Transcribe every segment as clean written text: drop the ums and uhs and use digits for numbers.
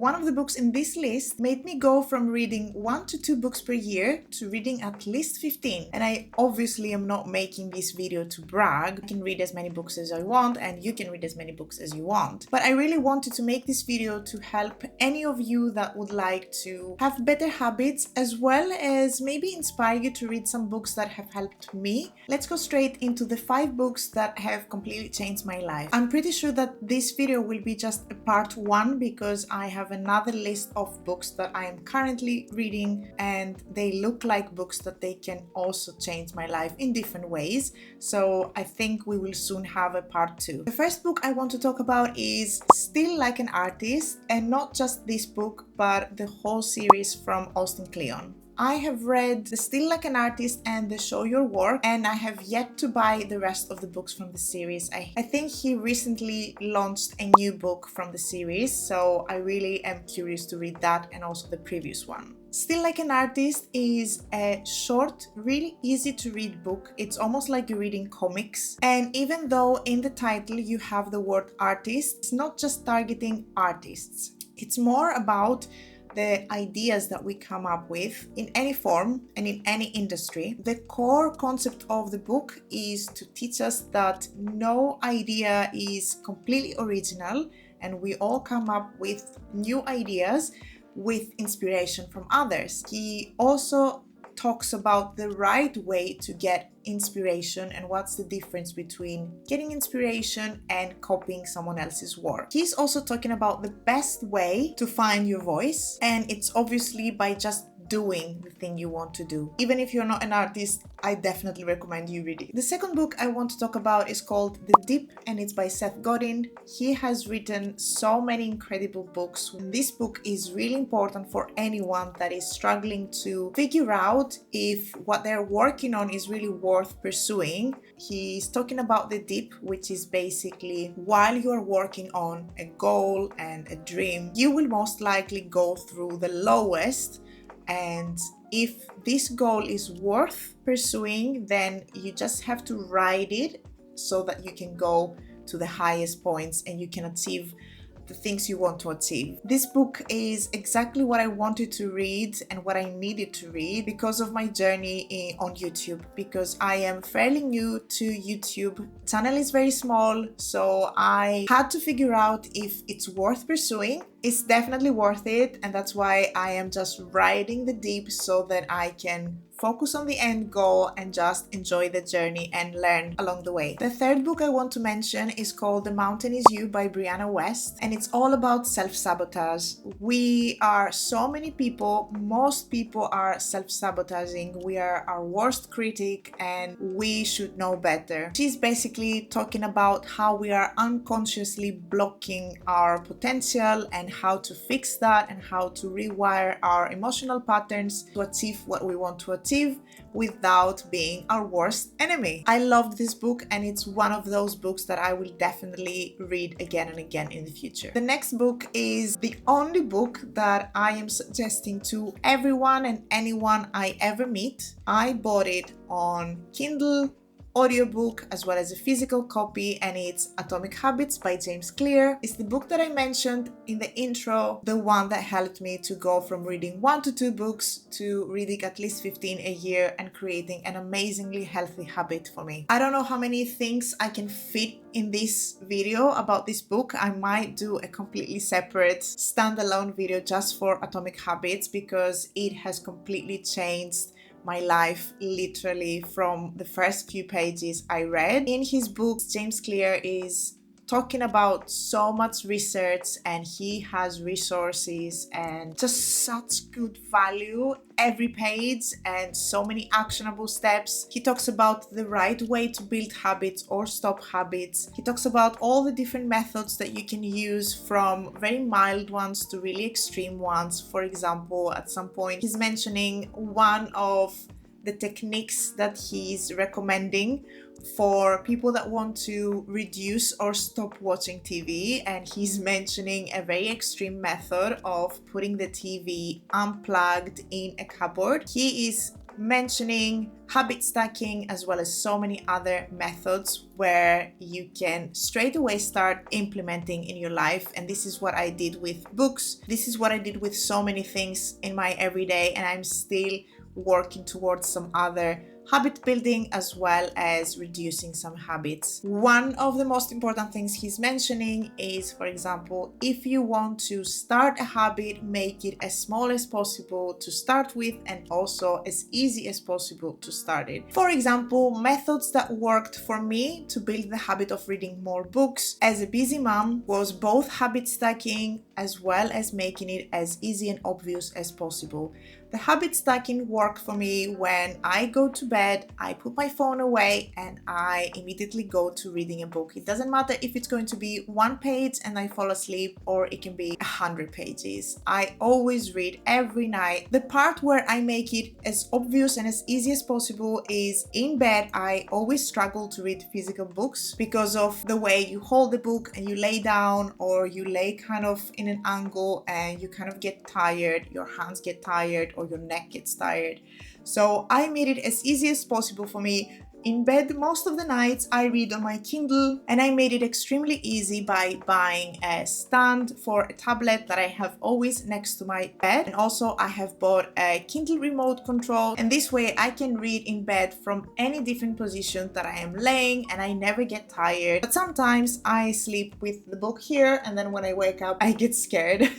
One of the books in this list made me go from reading 1 to 2 books per year to reading at least 15. And I obviously am not making this video to brag. I can read as many books as I want and you can read as many books as you want. But I really wanted to make this video to help any of you that would like to have better habits, as well as maybe inspire you to read some books that have helped me. Let's go straight into the 5 books that have completely changed my life. I'm pretty sure that this video will be just a part 1 because I have another list of books that I am currently reading and they look like books that they can also change my life in different ways. So I think we will soon have a part 2. The first book I want to talk about is Still Like an Artist, and not just this book but the whole series from Austin Kleon. I have read the Still Like an Artist and the Show Your Work, and I have yet to buy the rest of the books from the series. I think he recently launched a new book from the series, so I really am curious to read that and also the previous one. Still Like an Artist is a short, really easy to read book. It's almost like you're reading comics. And even though in the title you have the word artist, it's not just targeting artists. It's more about the ideas that we come up with in any form and in any industry. The core concept of the book is to teach us that no idea is completely original and we all come up with new ideas with inspiration from others. He also talks about the right way to get inspiration and what's the difference between getting inspiration and copying someone else's work. He's also talking about the best way to find your voice, and it's obviously by just doing the thing you want to do. Even if you're not an artist, I definitely recommend you read it. The second book I want to talk about is called The Deep, and it's by Seth Godin. He has written so many incredible books. This book is really important for anyone that is struggling to figure out if what they're working on is really worth pursuing. He's talking about the deep, which is basically while you're working on a goal and a dream, you will most likely go through the lowest. And if this goal is worth pursuing, then you just have to ride it so that you can go to the highest points and you can achieve the things you want to achieve. This book is exactly what I wanted to read and what I needed to read because of my journey on YouTube, because I am fairly new to YouTube. Channel is very small, so I had to figure out if it's worth pursuing. It's definitely worth it, and that's why I am just riding the deep so that I can focus on the end goal and just enjoy the journey and learn along the way. The third book I want to mention is called The Mountain Is You by Brianna West, and it's all about self-sabotage. We are so many people, most people are self-sabotaging. We are our worst critic and we should know better. She's basically talking about how we are unconsciously blocking our potential and how to fix that and how to rewire our emotional patterns to achieve what we want to achieve without being our worst enemy. I loved this book and it's one of those books that I will definitely read again and again in the future. The next book is the only book that I am suggesting to everyone and anyone I ever meet. I bought it on Kindle, audiobook, as well as a physical copy, and it's Atomic Habits by James Clear. It's the book that I mentioned in the intro, the one that helped me to go from reading 1 to 2 books to reading at least 15 a year and creating an amazingly healthy habit for me. I don't know how many things I can fit in this video about this book. I might do a completely separate standalone video just for Atomic Habits because it has completely changed my life literally from the first few pages I read. In his books, James Clear is talking about so much research and he has resources and just such good value every page and so many actionable steps. He talks about the right way to build habits or stop habits. He talks about all the different methods that you can use, from very mild ones to really extreme ones. For example, at some point he's mentioning one of the techniques that he's recommending for people that want to reduce or stop watching TV, and he's mentioning a very extreme method of putting the TV unplugged in a cupboard. He is mentioning habit stacking as well as so many other methods where you can straight away start implementing in your life. And this is what I did with books. This is what I did with so many things in my everyday, and I'm still working towards some other habit building as well as reducing some habits. One of the most important things he's mentioning is, for example, if you want to start a habit, make it as small as possible to start with and also as easy as possible to start it. For example, methods that worked for me to build the habit of reading more books as a busy mom was both habit stacking as well as making it as easy and obvious as possible. The habit stacking worked for me when I go to bed, I put my phone away and I immediately go to reading a book. It doesn't matter if it's going to be 1 page and I fall asleep, or it can be 100 pages. I always read every night. The part where I make it as obvious and as easy as possible is in bed. I always struggle to read physical books because of the way you hold the book and you lay down, or you lay kind of in an angle and you kind of get tired, your hands get tired, or your neck gets tired. So I made it as easy as possible for me. In bed, most of the nights I read on my Kindle, and I made it extremely easy by buying a stand for a tablet that I have always next to my bed. And also I have bought a Kindle remote control, and this way I can read in bed from any different position that I am laying and I never get tired. But sometimes I sleep with the book here, and then when I wake up I get scared.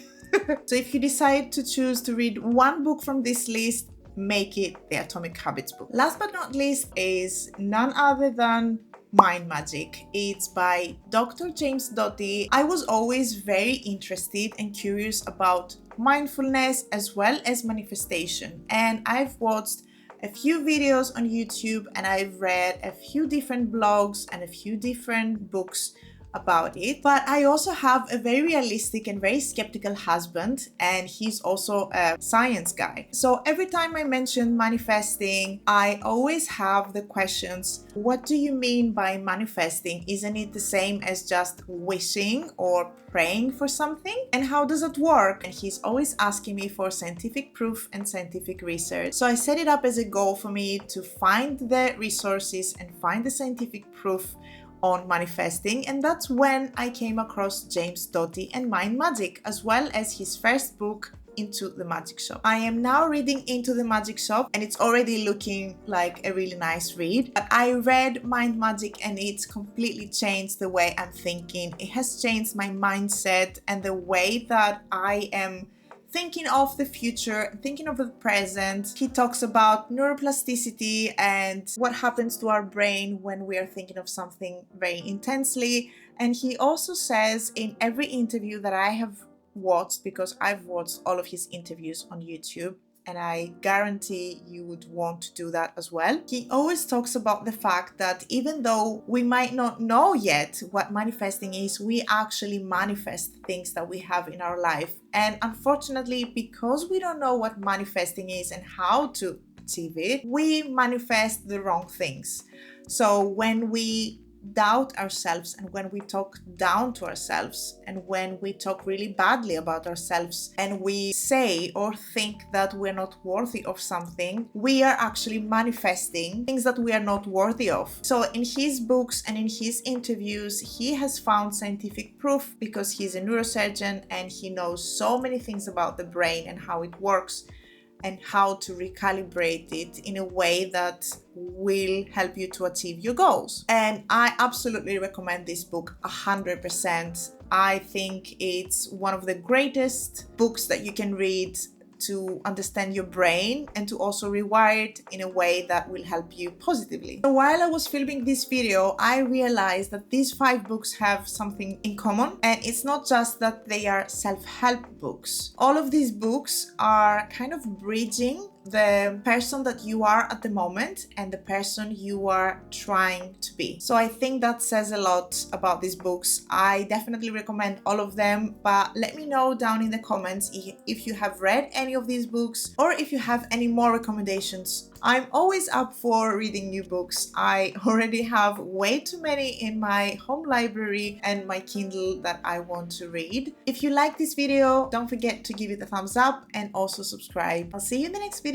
So if you decide to choose to read one book from this list, make it the Atomic Habits book. Last but not least is none other than Mind Magic. It's by Dr. James Doty. I was always very interested and curious about mindfulness as well as manifestation, and I've watched a few videos on YouTube and I've read a few different blogs and a few different books about it. But I also have a very realistic and very skeptical husband, and he's also a science guy. So every time I mention manifesting, I always have the questions: what do you mean by manifesting? Isn't it the same as just wishing or praying for something? And how does it work? And he's always asking me for scientific proof and scientific research. So I set it up as a goal for me to find the resources and find the scientific proof on manifesting, and that's when I came across James Doty and Mind Magic, as well as his first book, Into the Magic Shop. I am now reading Into the Magic Shop, and it's already looking like a really nice read. But I read Mind Magic and it's completely changed the way I'm thinking. It has changed my mindset and the way that I am thinking of the future, thinking of the present. He talks about neuroplasticity and what happens to our brain when we are thinking of something very intensely. And he also says in every interview that I have watched, because I've watched all of his interviews on YouTube, and I guarantee you would want to do that as well. He always talks about the fact that even though we might not know yet what manifesting is, we actually manifest things that we have in our life. And unfortunately, because we don't know what manifesting is and how to achieve it, we manifest the wrong things. So when we doubt ourselves, and when we talk down to ourselves, and when we talk really badly about ourselves, and we say or think that we're not worthy of something, we are actually manifesting things that we are not worthy of. So in his books and in his interviews, he has found scientific proof, because he's a neurosurgeon and he knows so many things about the brain and how it works, and how to recalibrate it in a way that will help you to achieve your goals. And I absolutely recommend this book 100%. I think it's one of the greatest books that you can read to understand your brain and to also rewire it in a way that will help you positively. So while I was filming this video, I realized that these 5 books have something in common, and it's not just that they are self-help books. All of these books are kind of bridging the person that you are at the moment and the person you are trying to be. So I think that says a lot about these books. I definitely recommend all of them, but let me know down in the comments if you have read any of these books or if you have any more recommendations. I'm always up for reading new books. I already have way too many in my home library and my Kindle that I want to read. If you like this video, don't forget to give it a thumbs up and also subscribe. I'll see you in the next video.